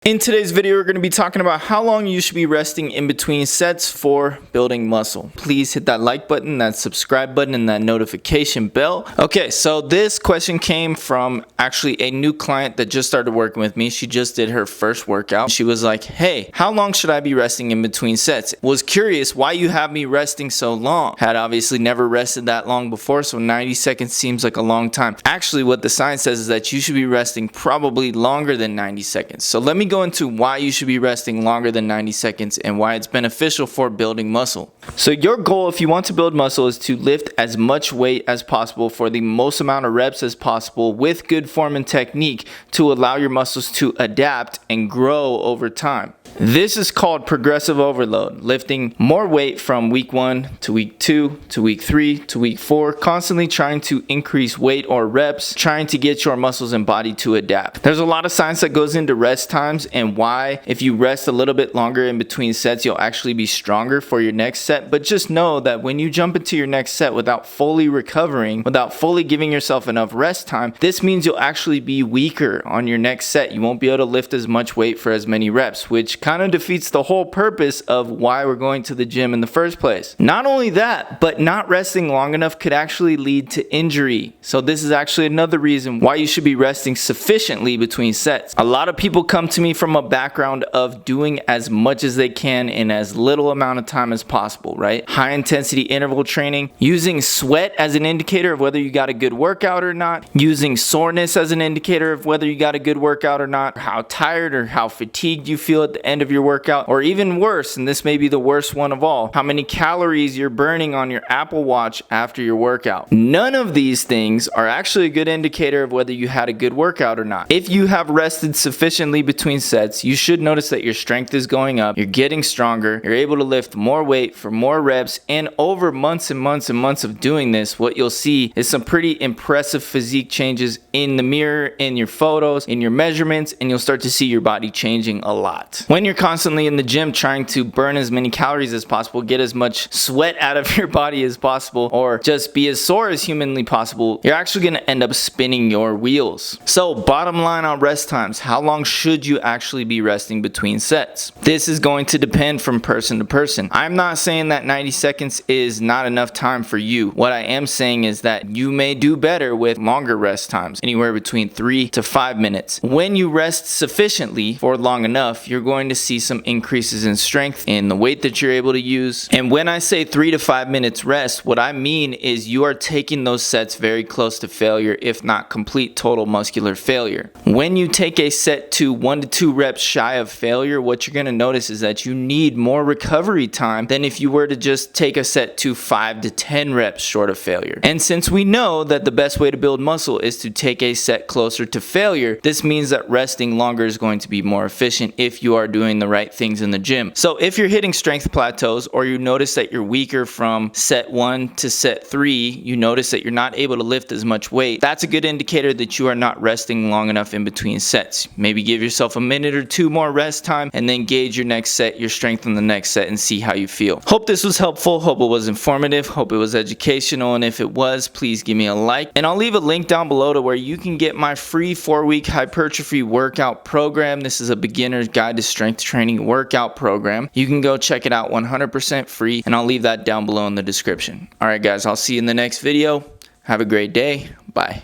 In today's video, we're going to be talking about how long you should be resting in between sets for building muscle. Please hit that like button, that subscribe button, and that notification bell. Okay, so this question came from actually a new client that just started working with me. She just did her first workout. She was like, hey, how long should I be resting in between sets? Was curious why you have me resting so long. Had obviously never rested that long before, so 90 seconds seems like a long time. Actually, what the science says is that you should be resting probably longer than 90 seconds. So let me go into why you should be resting longer than 90 seconds and why it's beneficial for building muscle. So your goal, if you want to build muscle, is to lift as much weight as possible for the most amount of reps as possible with good form and technique to allow your muscles to adapt and grow over time. This is called progressive overload, lifting more weight from week 1 to week 2 to week 3 to week 4, constantly trying to increase weight or reps, trying to get your muscles and body to adapt. There's a lot of science that goes into rest times and why if you rest a little bit longer in between sets, you'll actually be stronger for your next set. But just know that when you jump into your next set without fully recovering, without fully giving yourself enough rest time, this means you'll actually be weaker on your next set. You won't be able to lift as much weight for as many reps, which kind of defeats the whole purpose of why we're going to the gym in the first place. Not only that, but not resting long enough could actually lead to injury. So this is actually another reason why you should be resting sufficiently between sets. A lot of people come to me from a background of doing as much as they can in as little amount of time as possible, right? High intensity interval training, using sweat as an indicator of whether you got a good workout or not, using soreness as an indicator of whether you got a good workout or not, how tired or how fatigued you feel at the end of your workout, or even worse, and this may be the worst one of all, how many calories you're burning on your Apple Watch after your workout. None of these things are actually a good indicator of whether you had a good workout or not. If you have rested sufficiently between sets, you should notice that your strength is going up, you're getting stronger, you're able to lift more weight for more reps, and over months and months and months of doing this, what you'll see is some pretty impressive physique changes in the mirror, in your photos, in your measurements, and you'll start to see your body changing a lot. When you're constantly in the gym trying to burn as many calories as possible, get as much sweat out of your body as possible, or just be as sore as humanly possible, you're actually going to end up spinning your wheels. So bottom line on rest times, how long should you actually be resting between sets? This is going to depend from person to person. I'm not saying that 90 seconds is not enough time for you. What I am saying is that you may do better with longer rest times, anywhere between 3 to 5 minutes. When you rest sufficiently for long enough, you're going to see some increases in strength in the weight that you're able to use. And when I say 3 to 5 minutes rest, what I mean is you are taking those sets very close to failure, if not complete total muscular failure. When you take a set to 1 to 2 reps shy of failure, what you're going to notice is that you need more recovery time than if you were to just take a set to 5 to 10 reps short of failure. And since we know that the best way to build muscle is to take a set closer to failure, this means that resting longer is going to be more efficient if you are doing the right things in the gym. So if you're hitting strength plateaus, or you notice that you're weaker from set 1 to set 3, you notice that you're not able to lift as much weight, that's a good indicator that you are not resting long enough in between sets. Maybe give yourself a minute or 2 more rest time and then gauge your next set, your strength on the next set, and see how you feel. Hope this was helpful, hope it was informative, hope it was educational, and if it was, please give me a like. And I'll leave a link down below to where you can get my free 4-week hypertrophy workout program. This is a beginner's guide to strength training workout program. You can go check it out 100% free, and I'll leave that down below in the description. Alright guys, I'll see you in the next video. Have a great day. Bye.